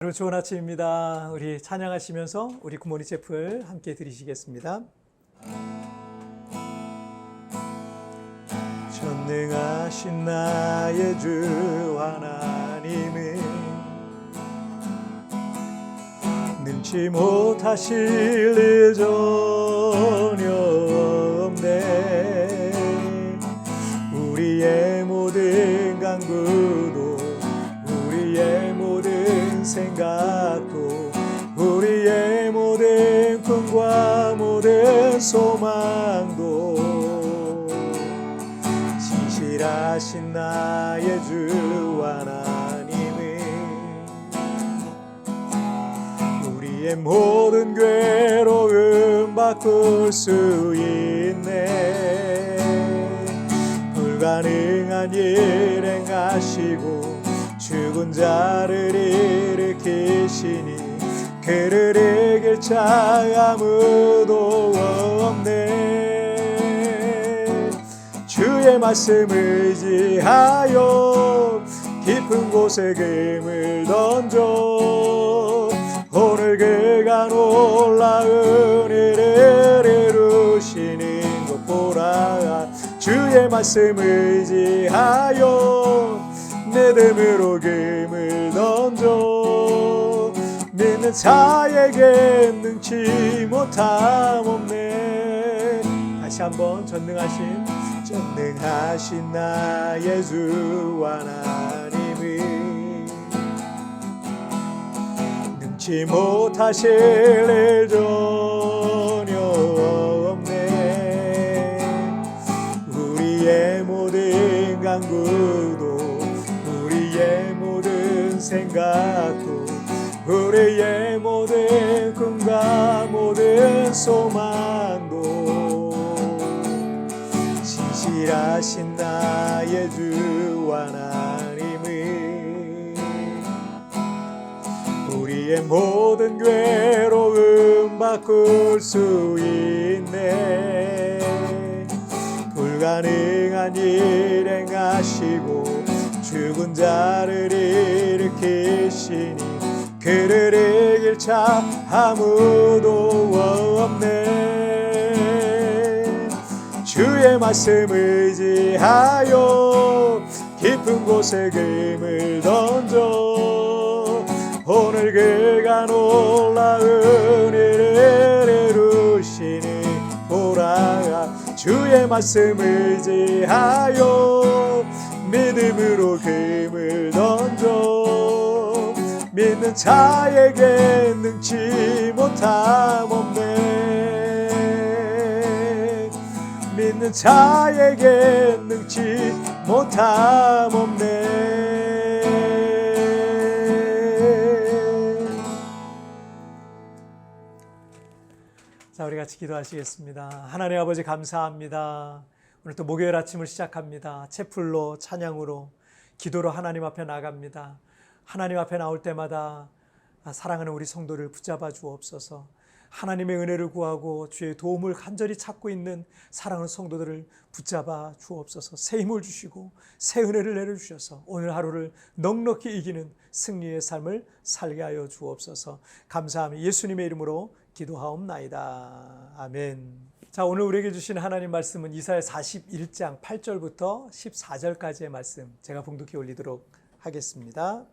여러분 좋은 아침입니다. 우리 찬양하시면서 우리 굿모닝 셰프를 함께 드리시겠습니다. 전능하신 나의 주 하나님은 능치 못하실 일 전혀 없네. 우리의 모든 간구도 우리의 모든 생각도 우리의 모든 꿈과 모든 소망도 진실하신 나의 주 하나님은 우리의 모든 괴로움 바꿀 수 있네. 불가능한 일 행하시고 죽은 자를 일으키시니 그를 이길 자 아무도 없네. 주의 말씀 의지하여 깊은 곳에 금을 던져 오늘 그가 놀라운 일을 이루시는 것 보라. 주의 말씀 의지하여 믿음으로 금을 던져 믿는 자에게 능치 못함 없네. 다시 한번 전능하신 나의 주 하나님은 능치 못하실 일 전혀 없네. 우리의 모든 간구도 우리의 모든 생각도 우리의 모든 꿈과 모든 소망도 진실하신 나의 주 하나님은 우리의 모든 괴로움 바꿀 수 있네. 불가능한 일 행하시고 죽은 자를 일으키시니 그를 이길 자 아무도 없네. 주의 말씀 의지하여 깊은 곳에 금을 던져 오늘 그가 놀라운 일을 이루시니 보라. 주의 말씀 의지하여 믿음으로 금을 던져 믿는 자에게 능치 못함 없네. 믿는 자에게 능치 못함 없네. 자, 우리 같이 기도하시겠습니다. 하나님 아버지 감사합니다. 오늘 또 목요일 아침을 시작합니다. 채플로 찬양으로 기도로 하나님 앞에 나갑니다. 하나님 앞에 나올 때마다 사랑하는 우리 성도를 붙잡아 주옵소서. 하나님의 은혜를 구하고 주의 도움을 간절히 찾고 있는 사랑하는 성도들을 붙잡아 주옵소서. 새 힘을 주시고 새 은혜를 내려주셔서 오늘 하루를 넉넉히 이기는 승리의 삶을 살게 하여 주옵소서. 감사하며 예수님의 이름으로 기도하옵나이다. 아멘. 자, 오늘 우리에게 주신 하나님 말씀은 이사야 41장 8절부터 14절까지의 말씀 제가 봉독해 올리도록 하겠습니다.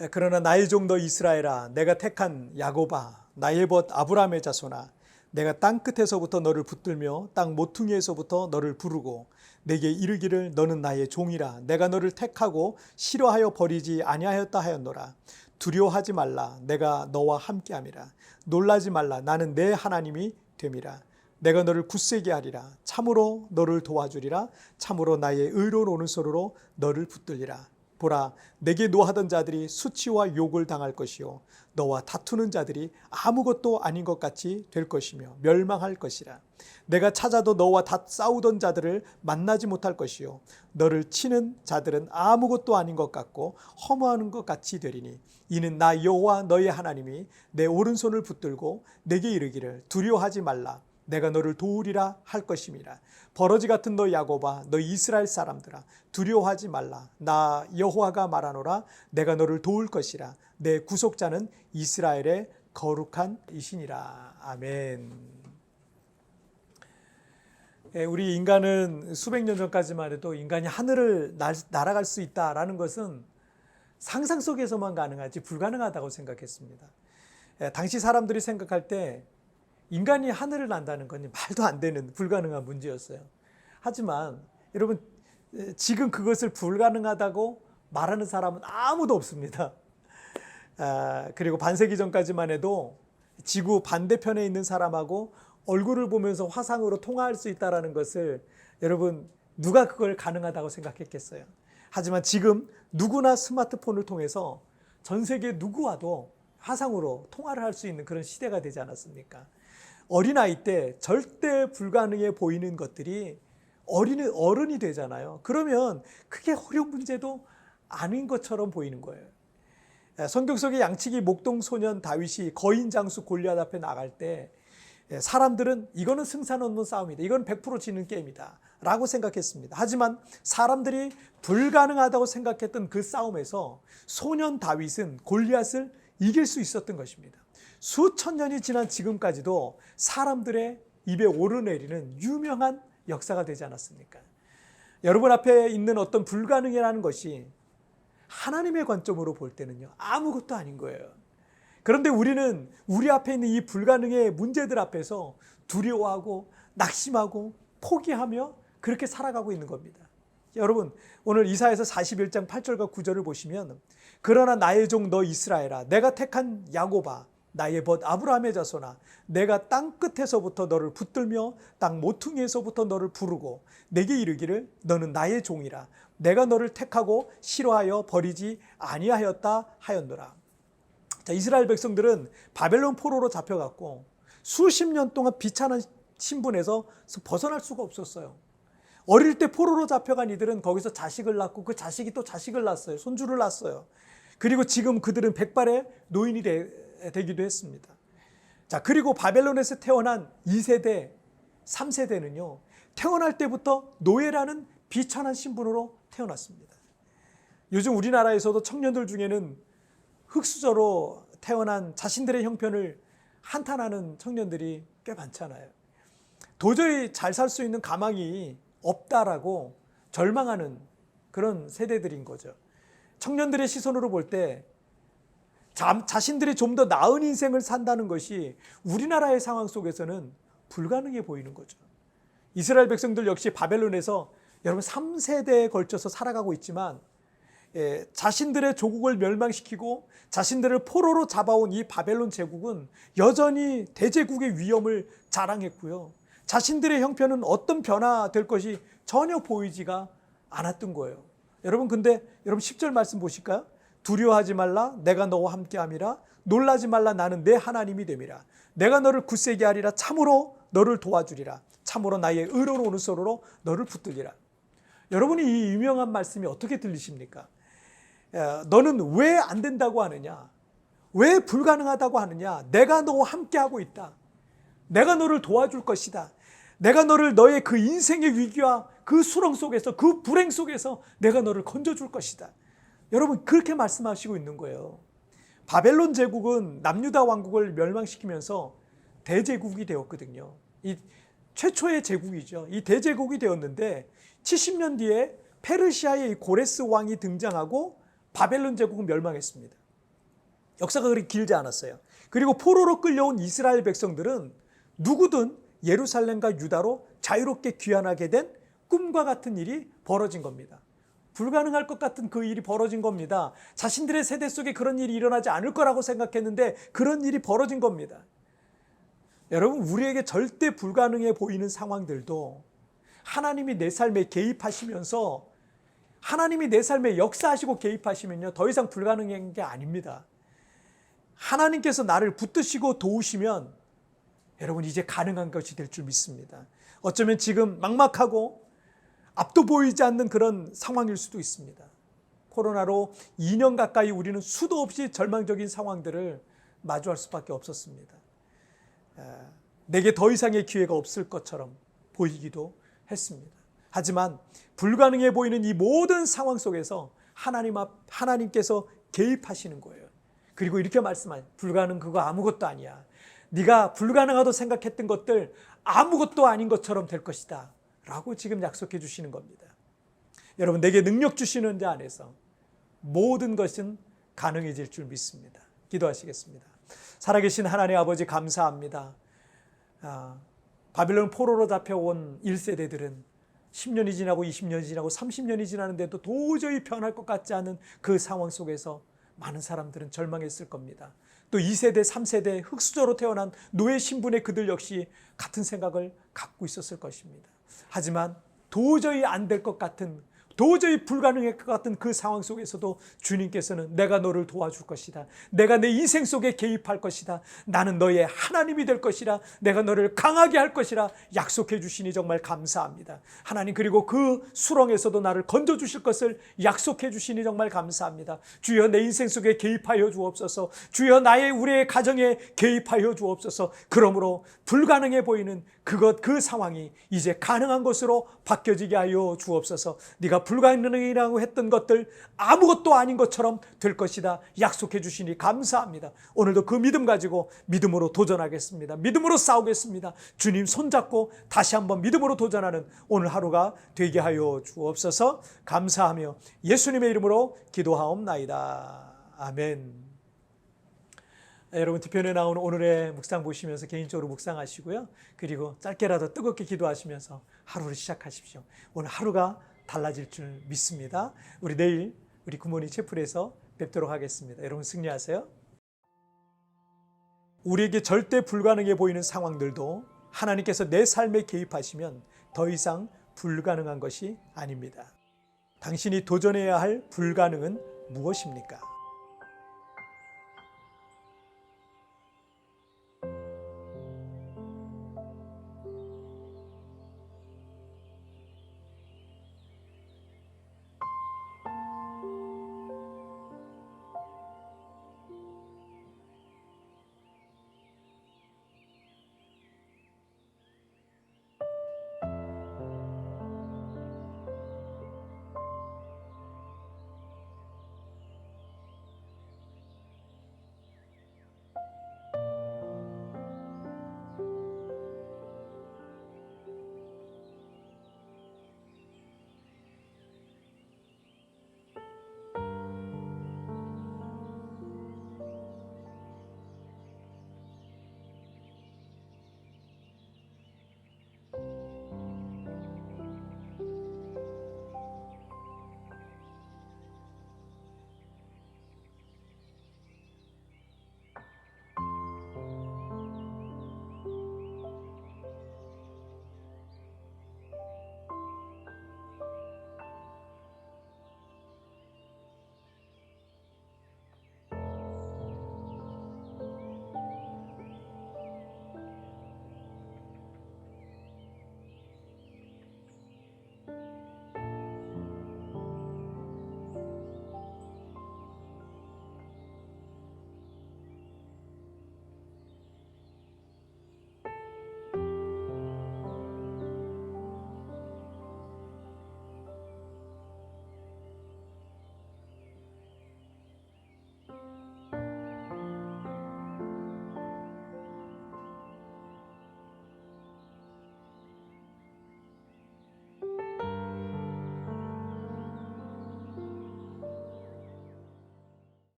그러나 나의 종도 이스라엘아, 내가 택한 야곱아, 나의 벗 아브라함의 자손아, 내가 땅 끝에서부터 너를 붙들며 땅 모퉁이에서부터 너를 부르고 내게 이르기를 너는 나의 종이라. 내가 너를 택하고 싫어하여 버리지 아니하였다 하였노라. 두려워하지 말라. 내가 너와 함께함이라. 놀라지 말라. 나는 내 하나님이 됨이라. 내가 너를 굳세게 하리라. 참으로 너를 도와주리라. 참으로 나의 의로운 오른손으로 너를 붙들리라. 보라, 내게 노하던 자들이 수치와 욕을 당할 것이요 너와 다투는 자들이 아무것도 아닌 것 같이 될 것이며 멸망할 것이라. 내가 찾아도 너와 싸우던 자들을 만나지 못할 것이요 너를 치는 자들은 아무것도 아닌 것 같고 허무하는 것 같이 되리니 이는 나 여호와 너의 하나님이 내 오른손을 붙들고 내게 이르기를 두려워하지 말라. 내가 너를 도우리라 할 것임이라. 버러지 같은 너 야곱아, 너 이스라엘 사람들아, 두려워하지 말라. 나 여호와가 말하노라. 내가 너를 도울 것이라. 내 구속자는 이스라엘의 거룩한 이신이라. 아멘. 우리 인간은 수백 년 전까지만 해도 인간이 하늘을 날아갈 수 있다라는 것은 상상 속에서만 가능하지 불가능하다고 생각했습니다. 당시 사람들이 생각할 때 인간이 하늘을 난다는 건 말도 안 되는 불가능한 문제였어요. 하지만 여러분, 지금 그것을 불가능하다고 말하는 사람은 아무도 없습니다. 그리고 반세기 전까지만 해도 지구 반대편에 있는 사람하고 얼굴을 보면서 화상으로 통화할 수 있다는 것을 여러분, 누가 그걸 가능하다고 생각했겠어요? 하지만 지금 누구나 스마트폰을 통해서 전 세계 누구와도 화상으로 통화를 할 수 있는 그런 시대가 되지 않았습니까? 어린아이 때 절대 불가능해 보이는 것들이 어른이 되잖아요. 그러면 크게 어려운 문제도 아닌 것처럼 보이는 거예요. 성경 속의 양치기 목동 소년 다윗이 거인 장수 골리앗 앞에 나갈 때 사람들은 이거는 승산 없는 싸움이다. 이건 100% 지는 게임이다 라고 생각했습니다. 하지만 사람들이 불가능하다고 생각했던 그 싸움에서 소년 다윗은 골리앗을 이길 수 있었던 것입니다. 수천 년이 지난 지금까지도 사람들의 입에 오르내리는 유명한 역사가 되지 않았습니까? 여러분 앞에 있는 어떤 불가능이라는 것이 하나님의 관점으로 볼 때는요, 아무것도 아닌 거예요. 그런데 우리는 우리 앞에 있는 이 불가능의 문제들 앞에서 두려워하고 낙심하고 포기하며 그렇게 살아가고 있는 겁니다. 여러분, 오늘 이사야서 41장 8절과 9절을 보시면, 그러나 나의 종 너 이스라엘아, 내가 택한 야곱아, 나의 벗 아브라함의 자손아, 내가 땅 끝에서부터 너를 붙들며 땅 모퉁이에서부터 너를 부르고 내게 이르기를 너는 나의 종이라. 내가 너를 택하고 싫어하여 버리지 아니하였다 하였노라. 자, 이스라엘 백성들은 바벨론 포로로 잡혀갔고 수십 년 동안 비참한 신분에서 벗어날 수가 없었어요. 어릴 때 포로로 잡혀간 이들은 거기서 자식을 낳고 그 자식이 또 자식을 낳았어요. 손주를 낳았어요. 그리고 지금 그들은 백발의 노인이 되기도 했습니다. 자, 그리고 바벨론에서 태어난 2세대, 3세대는요, 태어날 때부터 노예라는 비천한 신분으로 태어났습니다. 요즘 우리나라에서도 청년들 중에는 흙수저로 태어난 자신들의 형편을 한탄하는 청년들이 꽤 많잖아요. 도저히 잘 살 수 있는 가망이 없다라고 절망하는 그런 세대들인 거죠. 청년들의 시선으로 볼 때 자신들이 좀 더 나은 인생을 산다는 것이 우리나라의 상황 속에서는 불가능해 보이는 거죠. 이스라엘 백성들 역시 바벨론에서 여러분 3세대에 걸쳐서 살아가고 있지만 자신들의 조국을 멸망시키고 자신들을 포로로 잡아온 이 바벨론 제국은 여전히 대제국의 위엄을 자랑했고요. 자신들의 형편은 어떤 변화될 것이 전혀 보이지가 않았던 거예요. 여러분, 근데 여러분 10절 말씀 보실까요? 두려워하지 말라, 내가 너와 함께함이라. 놀라지 말라, 나는 내 하나님이 됨이라. 내가 너를 굳세게 하리라. 참으로 너를 도와주리라. 참으로 나의 의로운 오른손으로 너를 붙들리라. 여러분이 이 유명한 말씀이 어떻게 들리십니까? 너는 왜 안 된다고 하느냐? 왜 불가능하다고 하느냐? 내가 너와 함께하고 있다. 내가 너를 도와줄 것이다. 내가 너를 너의 그 인생의 위기와 그 수렁 속에서, 그 불행 속에서 내가 너를 건져줄 것이다. 여러분, 그렇게 말씀하시고 있는 거예요. 바벨론 제국은 남유다 왕국을 멸망시키면서 대제국이 되었거든요. 이 최초의 제국이죠. 이 대제국이 되었는데 70년 뒤에 페르시아의 이 고레스 왕이 등장하고 바벨론 제국은 멸망했습니다. 역사가 그렇게 길지 않았어요. 그리고 포로로 끌려온 이스라엘 백성들은 누구든 예루살렘과 유다로 자유롭게 귀환하게 된 꿈과 같은 일이 벌어진 겁니다. 불가능할 것 같은 그 일이 벌어진 겁니다. 자신들의 세대 속에 그런 일이 일어나지 않을 거라고 생각했는데 그런 일이 벌어진 겁니다. 여러분, 우리에게 절대 불가능해 보이는 상황들도 하나님이 내 삶에 개입하시면서 하나님이 내 삶에 역사하시고 개입하시면요, 더 이상 불가능한 게 아닙니다. 하나님께서 나를 붙드시고 도우시면 여러분, 이제 가능한 것이 될 줄 믿습니다. 어쩌면 지금 막막하고 앞도 보이지 않는 그런 상황일 수도 있습니다. 코로나로 2년 가까이 우리는 수도 없이 절망적인 상황들을 마주할 수밖에 없었습니다. 내게 더 이상의 기회가 없을 것처럼 보이기도 했습니다. 하지만 불가능해 보이는 이 모든 상황 속에서 하나님께서 개입하시는 거예요. 그리고 이렇게 말씀하세요. 불가능 그거 아무것도 아니야. 네가 불가능하다고 생각했던 것들 아무것도 아닌 것처럼 될 것이다 라고 지금 약속해 주시는 겁니다. 여러분, 내게 능력 주시는 자 안에서 모든 것은 가능해질 줄 믿습니다. 기도하시겠습니다. 살아계신 하나님 아버지, 감사합니다. 바빌론 포로로 잡혀온 1세대들은 10년이 지나고 20년이 지나고 30년이 지나는데도 도저히 변할 것 같지 않은 그 상황 속에서 많은 사람들은 절망했을 겁니다. 또 2세대, 3세대 흙수저로 태어난 노예 신분의 그들 역시 같은 생각을 갖고 있었을 것입니다. 하지만 도저히 안 될 것 같은, 도저히 불가능할 것 같은 그 상황 속에서도 주님께서는 내가 너를 도와줄 것이다. 내가 내 인생 속에 개입할 것이다. 나는 너의 하나님이 될 것이라. 내가 너를 강하게 할 것이라 약속해 주시니 정말 감사합니다. 하나님, 그리고 그 수렁에서도 나를 건져 주실 것을 약속해 주시니 정말 감사합니다. 주여, 내 인생 속에 개입하여 주옵소서. 주여, 우리의 가정에 개입하여 주옵소서. 그러므로 불가능해 보이는 그 상황이 이제 가능한 것으로 바뀌어지게 하여 주옵소서. 네가 불가능이라고 했던 것들 아무것도 아닌 것처럼 될 것이다 약속해 주시니 감사합니다. 오늘도 그 믿음 가지고 믿음으로 도전하겠습니다. 믿음으로 싸우겠습니다. 주님 손잡고 다시 한번 믿음으로 도전하는 오늘 하루가 되게 하여 주옵소서. 감사하며 예수님의 이름으로 기도하옵나이다. 아멘. 여러분, 뒤편에 나오는 오늘의 묵상 보시면서 개인적으로 묵상하시고요. 그리고 짧게라도 뜨겁게 기도하시면서 하루를 시작하십시오. 오늘 하루가 달라질 줄 믿습니다. 우리 내일 우리 굿모닝 채플에서 뵙도록 하겠습니다. 여러분, 승리하세요. 우리에게 절대 불가능해 보이는 상황들도 하나님께서 내 삶에 개입하시면 더 이상 불가능한 것이 아닙니다. 당신이 도전해야 할 불가능은 무엇입니까?